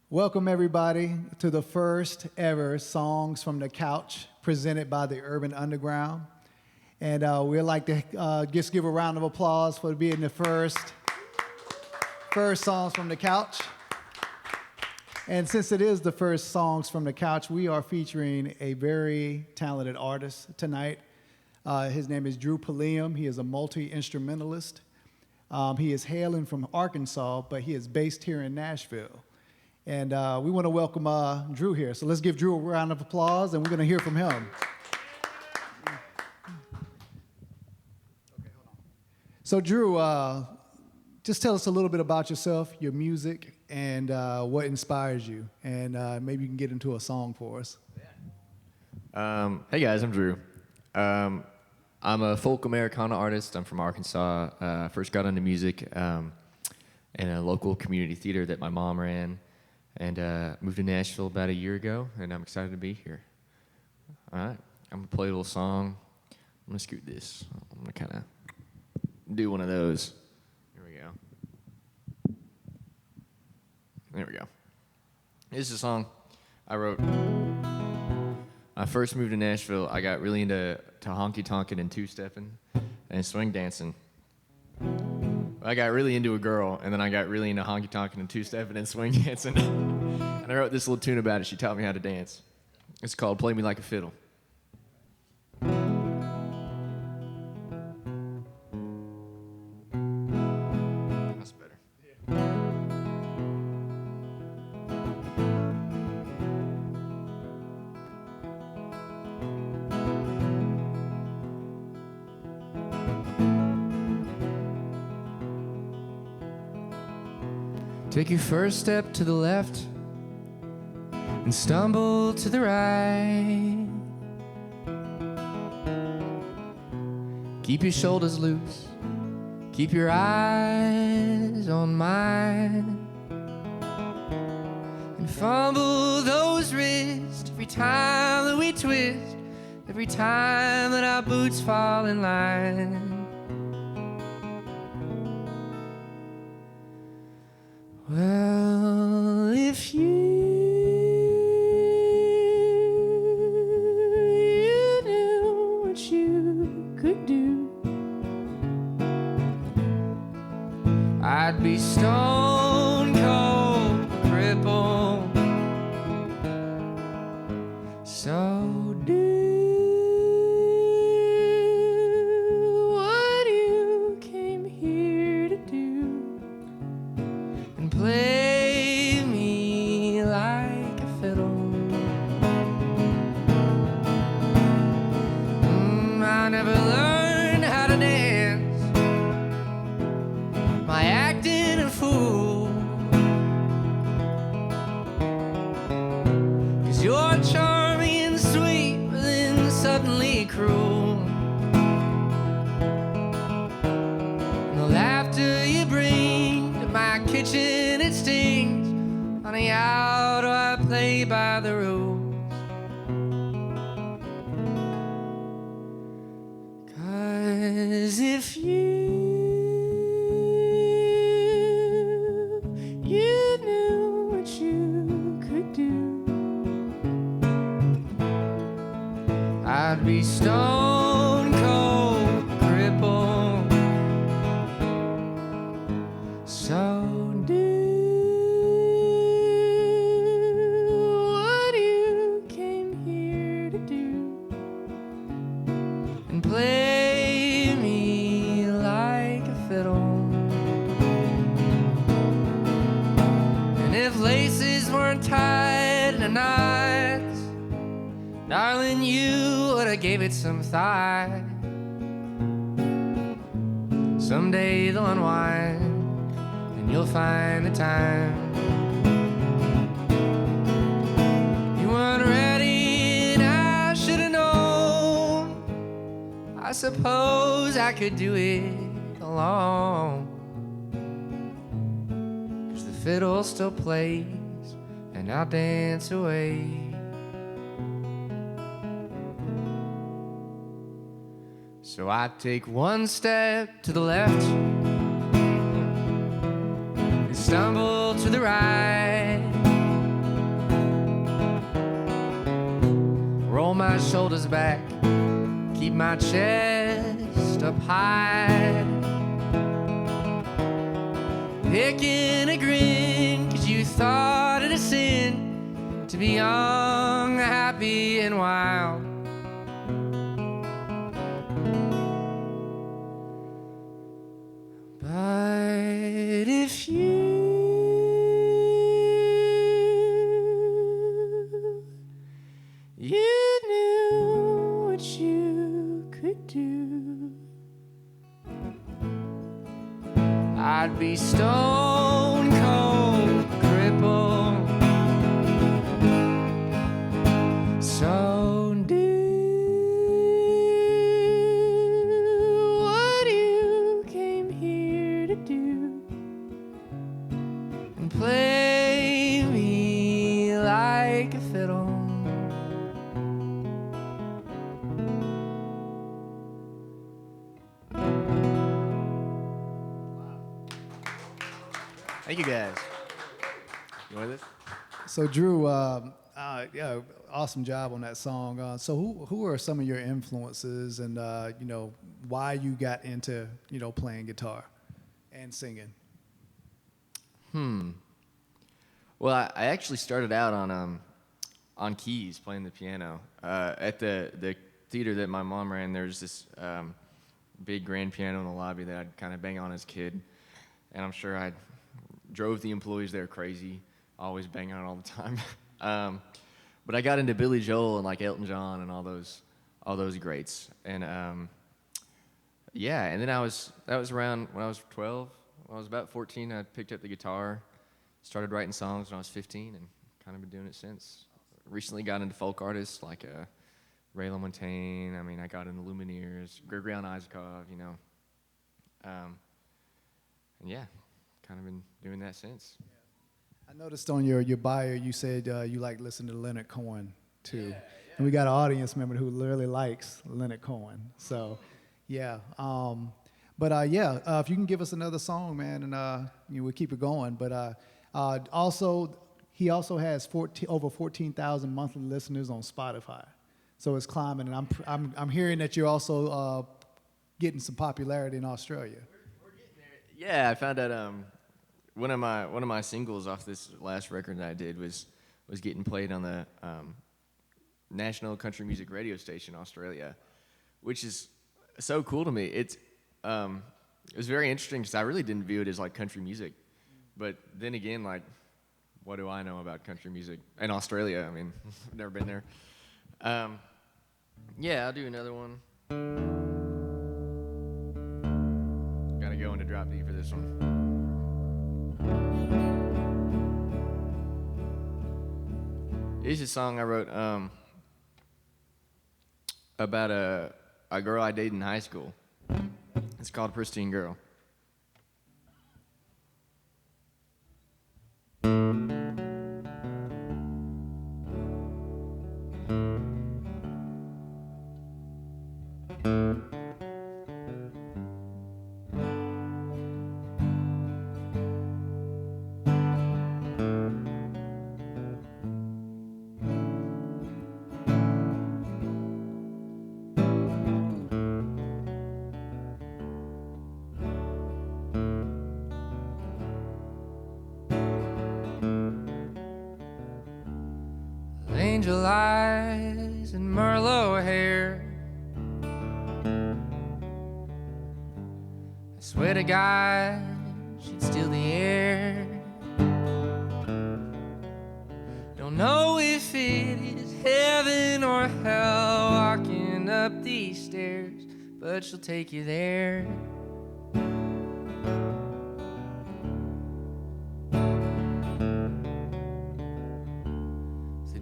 Welcome, everybody, to the first ever Songs from the Couch presented by the Herban Underground. And we'd like to just give a round of applause for being the first Songs from the Couch. And since it is the first Songs from the Couch, we are featuring a very talented artist tonight. His name is Drew Pulliam. He is a multi-instrumentalist. He is hailing from Arkansas, but he is based here in Nashville. And we want to welcome Drew here. So let's give Drew a round of applause, and we're going to hear from him. So Drew, just tell us a little bit about yourself, your music, and what inspires you. And maybe you can get into a song for us. Hey guys, I'm Drew. I'm a folk Americana artist. I'm from Arkansas. First got into music in a local community theater that my mom ran. And moved to Nashville about a year ago, and I'm excited to be here. All right, I'm gonna play a little song. I'm gonna scoot this. I'm gonna kind of do one of those. Here we go. There we go. This is a song I wrote. When I first moved to Nashville, I got really into honky-tonking and two-stepping and swing dancing. I got really into a girl, and then I got really into honky-tonking and two-stepping and swing dancing. And I wrote this little tune about it. She taught me how to dance. It's called Play Me Like a Fiddle. That's better. Take your first step to the left and stumble to the right. Keep your shoulders loose, keep your eyes on mine, and fumble those wrists every time that we twist, every time that our boots fall in line. Well, if you knew what you could do, I'd be stone cold crippled. So do what you came here to do. Play me like a fiddle. I never learned how to dance. My acting a fool. 'Cause you're charming and sweet, but then suddenly cruel. And the laughter you bring to my kitchen, it stings. Honey, how do I play by the rules? 'Cause if you knew what you could do, I'd be stone cold crippled. So play me like a fiddle. And if laces weren't tied in knots, darling, you would have gave it some thought. Someday they'll unwind, and you'll find the time. You weren't ready, and I should have known. I suppose I could do it alone. 'Cause the fiddle still plays, and I'll dance away. So I take one step to the left and stumble to the right. my shoulders back, keep my chest up high. Picking a grin, 'cause you thought it a sin to be young, happy, and wild. But if you knew what you could do, I'd be stone cold crippled. So do what you came here to do, and play me like a fiddle. Thank you guys. You want this? So Drew, yeah, awesome job on that song. So who are some of your influences, and you know, why you got into, you know, playing guitar and singing? Well, I actually started out on keys, playing the piano. At the theater that my mom ran, there's this big grand piano in the lobby that I'd kind of bang on as a kid, and I'm sure I drove the employees there crazy, always banging on it all the time. But I got into Billy Joel and like Elton John and all those greats, and yeah. And then that was around when I was 12. When I was about 14, I picked up the guitar, started writing songs when I was 15, and kind of been doing it since. Recently got into folk artists like Ray LaMontagne. I mean, I got into Lumineers, Grigorian Isakov, you know. And yeah, kind of been doing that since. I noticed on your bio you said you like listening to Leonard Cohen too, and we got an audience member who really likes Leonard Cohen. So, yeah. Yeah, if you can give us another song, man, and you know, we'll keep it going. But also, he also has over 14,000 monthly listeners on Spotify, so it's climbing. And I'm hearing that you're also getting some popularity in Australia. We're getting there. Yeah, I found out one of my singles off this last record that I did was getting played on the national country music radio station in Australia, which is so cool to me. It was very interesting because I really didn't view it as like country music, but then again, like, what do I know about country music in Australia? I mean, I've never been there. Yeah, I'll do another one. Gotta go into drop D for this one. This is a song I wrote about a girl I dated in high school. It's called Pristine Girl. Angel eyes and Merlot hair. I swear to God, she'd steal the air. Don't know if it is heaven or hell walking up these stairs, but she'll take you there.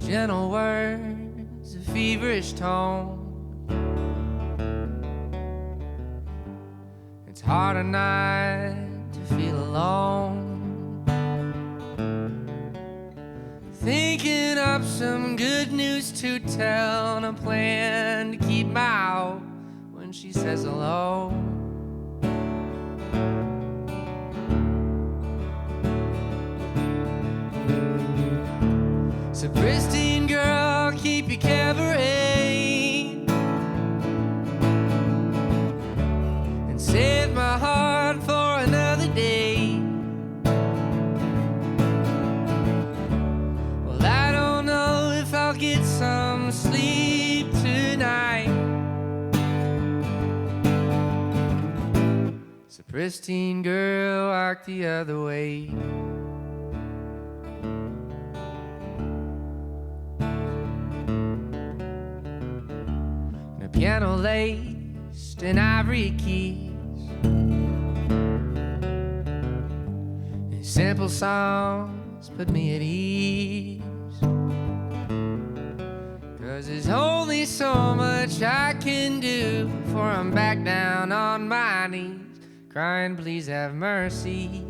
Gentle words, a feverish tone. It's harder not to feel alone. Thinking up some good news to tell, and a plan to keep my out when she says hello. So pristine girl, keep your cabaret. Pristine girl, walk the other way. The piano laced in ivory keys, and simple songs put me at ease. 'Cause there's only so much I can do before I'm back down on my knees, crying, please have mercy.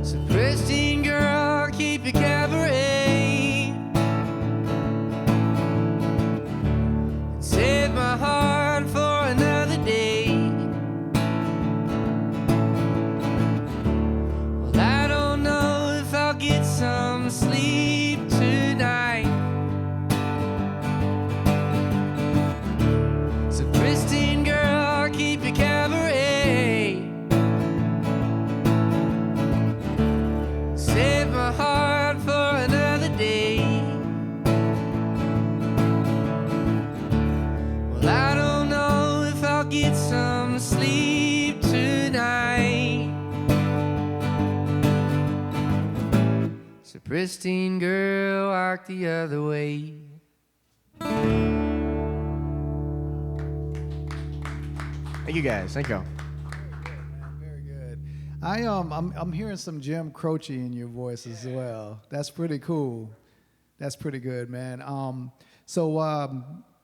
So pristine girl, keep your cabaret, and save my heart for another day. Well, I don't know if I'll get some sleep tonight. So pristine girl, keep your cabaret, save my heart for another day. Well, I don't know if I'll get some sleep tonight. So pristine girl, walk the other way. Thank you guys. Thank you. Very good. I'm hearing some Jim Croce in your voice as well. That's pretty cool. That's pretty good, man.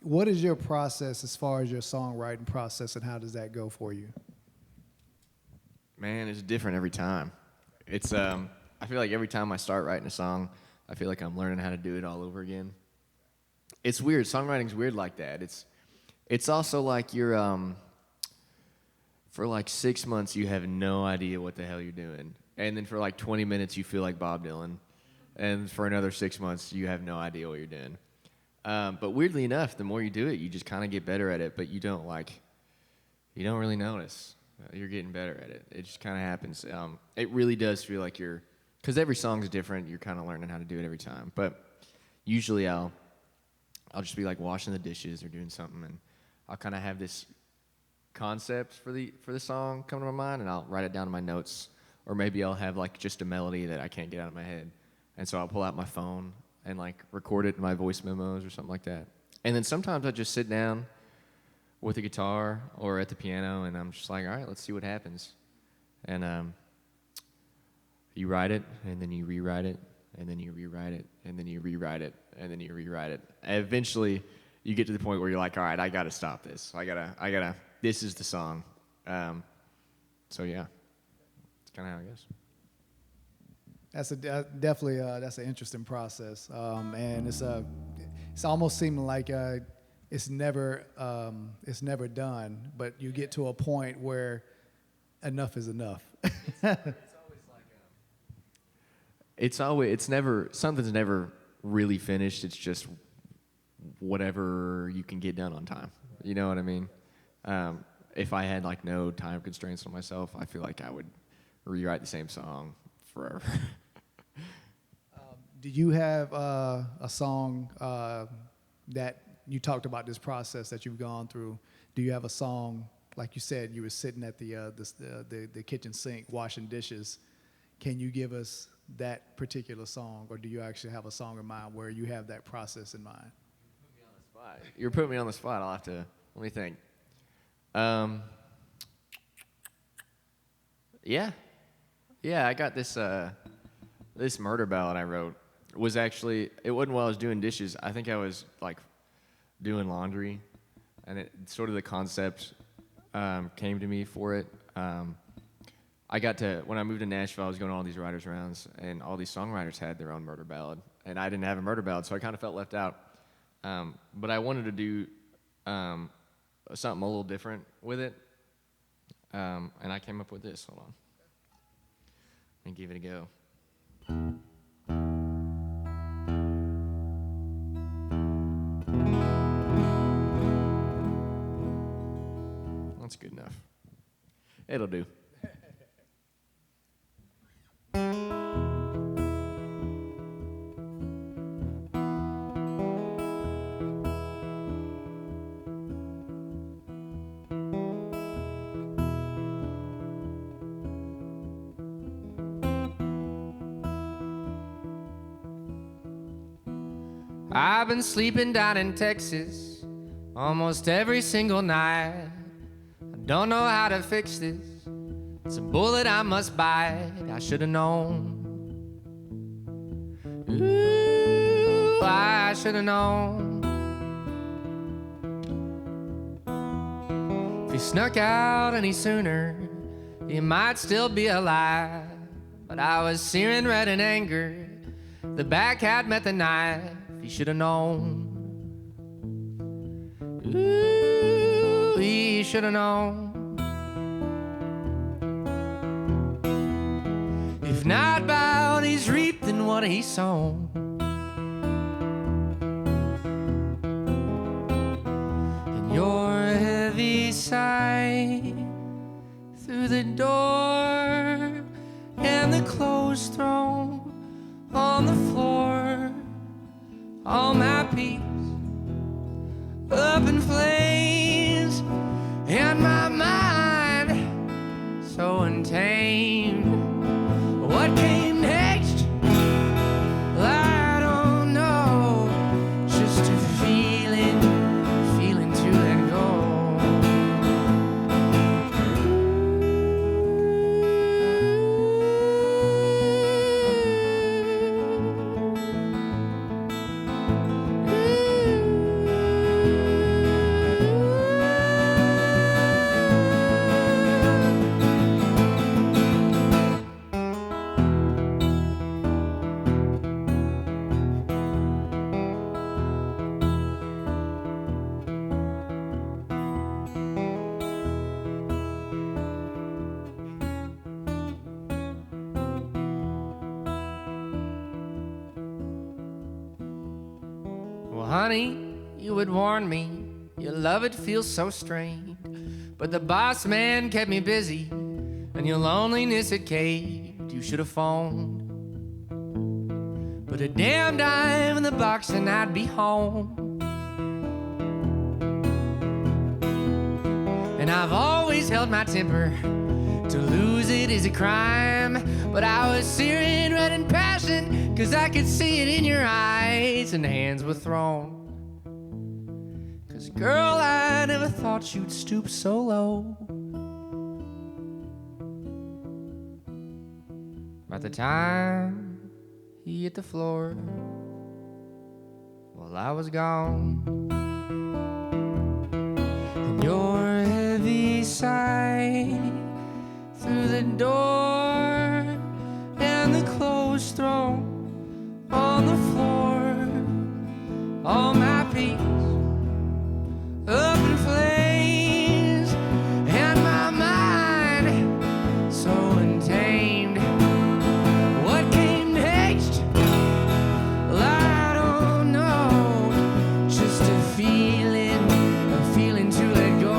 What is your process as far as your songwriting process, and how does that go for you? Man, it's different every time. It's I feel like every time I start writing a song, I feel like I'm learning how to do it all over again. It's weird. Songwriting's weird like that. It's also like you're for like 6 months you have no idea what the hell you're doing, and then for like 20 minutes you feel like Bob Dylan, and for another 6 months you have no idea what you're doing. But weirdly enough, the more you do it, you just kind of get better at it. But you don't really notice you're getting better at it. It just kind of happens. It really does feel like because every song's different. You're kind of learning how to do it every time. But usually I'll just be like washing the dishes or doing something, and I'll kind of have this concept for the song come to my mind, and I'll write it down in my notes, or maybe I'll have like just a melody that I can't get out of my head, and so I'll pull out my phone and like record it in my voice memos or something like that. And then sometimes I just sit down with a guitar or at the piano, and I'm just like, all right, let's see what happens. And you write it, and then you rewrite it, and then you rewrite it, and then you rewrite it, and then you rewrite it. And eventually you get to the point where you're like, all right, I gotta stop this. I gotta. This is the song. So yeah, it's kind of how it goes. That's definitely that's an interesting process, and it's almost seeming like it's never done, but you get to a point where enough is enough. Something's never really finished. It's just whatever you can get done on time. You know what I mean? If I had like no time constraints on myself, I feel like I would rewrite the same song forever. Do you have a song that you talked about this process that you've gone through? Do you have a song, like you said, you were sitting at the kitchen sink washing dishes? Can you give us that particular song, or do you actually have a song in mind where you have that process in mind? You're putting me on the spot. I'll have to let me think. Yeah. I got this this murder ballad I wrote. It wasn't while I was doing dishes. I think I was like doing laundry, and the concept came to me for it. When I moved to Nashville, I was going to all these writers' rounds, and all these songwriters had their own murder ballad, and I didn't have a murder ballad, so I kind of felt left out. But I wanted to do something a little different with it, and I came up with this. Hold on. Let me give it a go. It'll do. I've been sleeping down in Texas almost every single night. I don't know how to fix this. It's a bullet I must bite. I should have known. Ooh, I should have known. If he snuck out any sooner, he might still be alive. But I was searing red in anger. The back had met the knife. He should have known. Ooh, he should have known. If not by what he's reaped, then what he's sown. And your heavy sigh through the door and the clothes thrown on the floor. All my peace up in flames, and my mind so untamed. What came next? I don't know. Just a feeling to let go. Honey, you would warn me, your love it feels so strained. But the boss man kept me busy, and your loneliness it caved. You should have phoned. Put a damn dime in the box and I'd be home. And I've always held my temper. To lose it is a crime. But I was searing red in passion, 'cause I could see it in your eyes, and hands were thrown. 'Cause girl, I never thought you'd stoop so low. By the time he hit the floor, well, I was gone. And your heavy sigh through the door and the clothes thrown on the floor. All my peace up in flames, and my mind so untamed. What came next? Well, I don't know. Just a feeling to let go.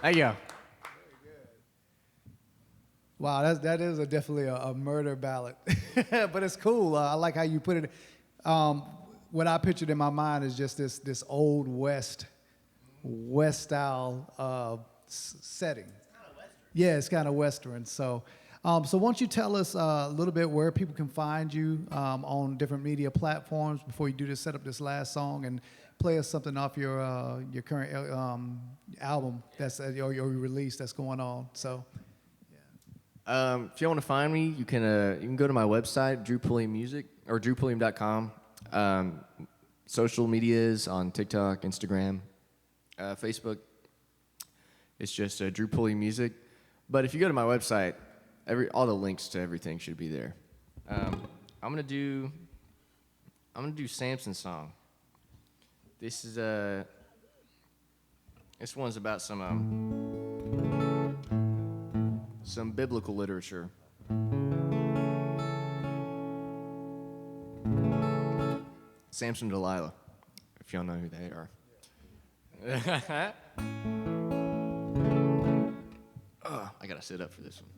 There you go. Wow, that is definitely a murder ballad, but it's cool. I like how you put it. What I pictured in my mind is just this old West style setting. It's kind of Western. Yeah, it's kind of Western. So why don't you tell us a little bit where people can find you on different media platforms before you do this, set up this last song, and play us something off your current album that's your release that's going on. So. If you want to find me, you can go to my website, Drew Pulliam Music, or drewpulliam.com. Social medias on TikTok, Instagram, Facebook. It's just Drew Pulliam Music. But if you go to my website, all the links to everything should be there. I'm gonna do Samson's song. This one's about some biblical literature. Samson and Delilah, if y'all know who they are. Oh, I gotta sit up for this one.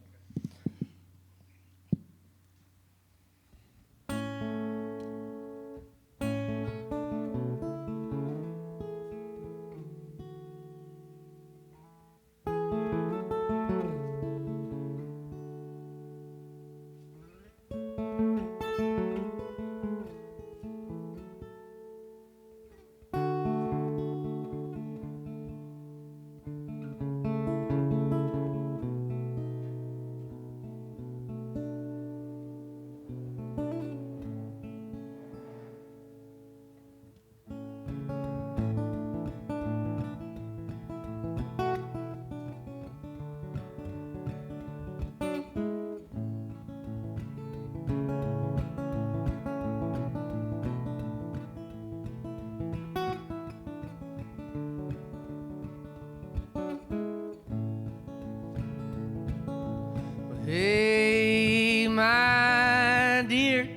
Hey, my dear,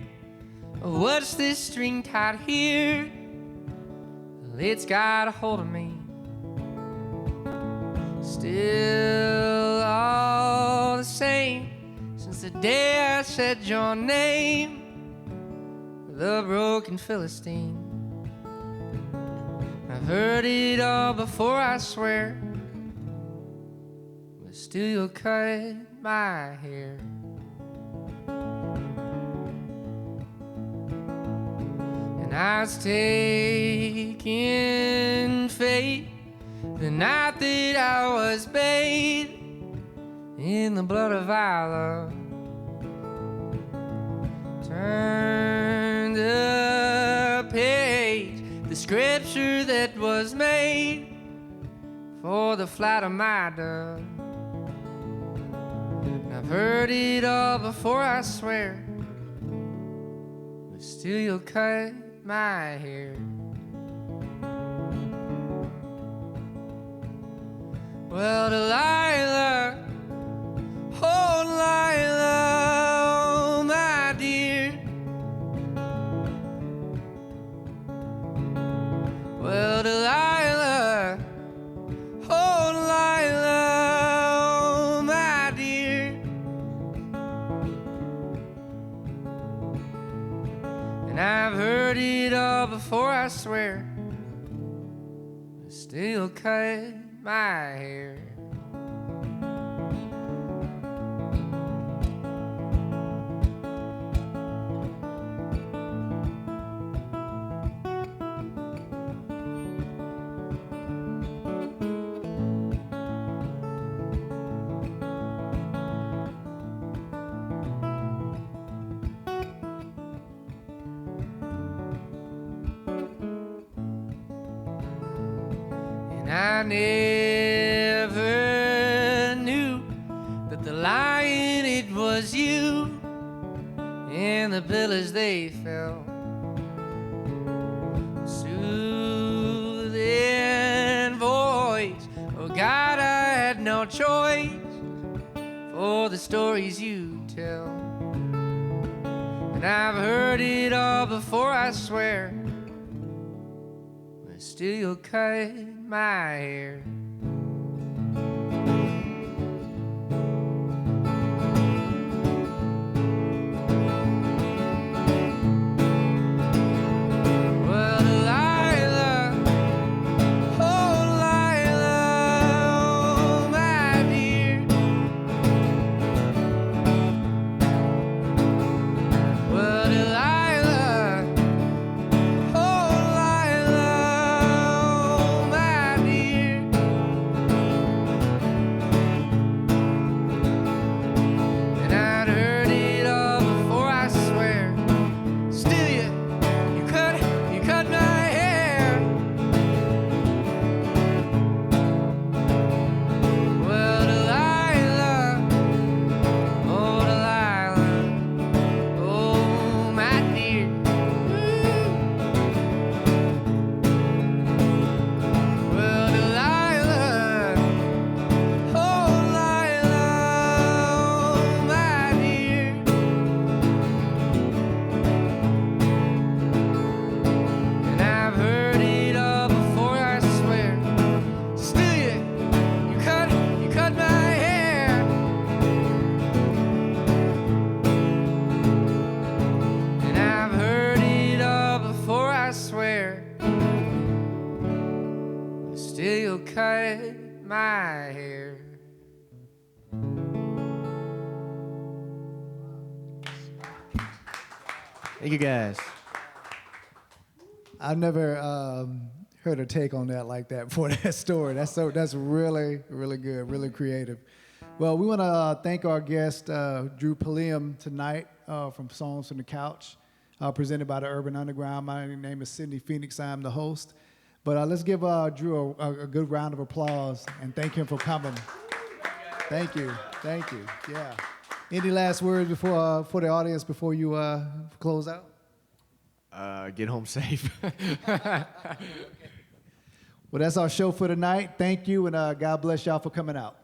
what's this string tied here? Well, it's got a hold of me. Still all the same since the day I said your name, the broken Philistine. I've heard it all before, I swear, but still you'll cut my hair. And I was taking fate the night that I was bathed in the blood of our love. Turn the page, the scripture that was made for the flight of my dove. I've heard it all before, I swear, but still you'll cut my hair. Well, Delilah, oh Delilah, oh my dear. Well, Delilah, oh Delilah, oh my dear. And I've heard it all before, I swear, but still cut my hair. And I never knew that the lion, it was you, and the billows they fell. Soothing voice, oh God, I had no choice for the stories you tell. And I've heard it all before, I swear, but still you'll cut my hair. wet my hair. Thank you guys. I've never heard a take on that like that before. That story. That's really, really good, really creative. Well, we want to thank our guest, Drew Pulliam, tonight from Songs from the Couch, presented by the Herban Underground. My name is Sidney Phoenix. I'm the host. But let's give Drew a good round of applause and thank him for coming. Thank you. Thank you. Yeah. Any last words before for the audience before you close out? Get home safe. Well, that's our show for tonight. Thank you, and God bless y'all for coming out.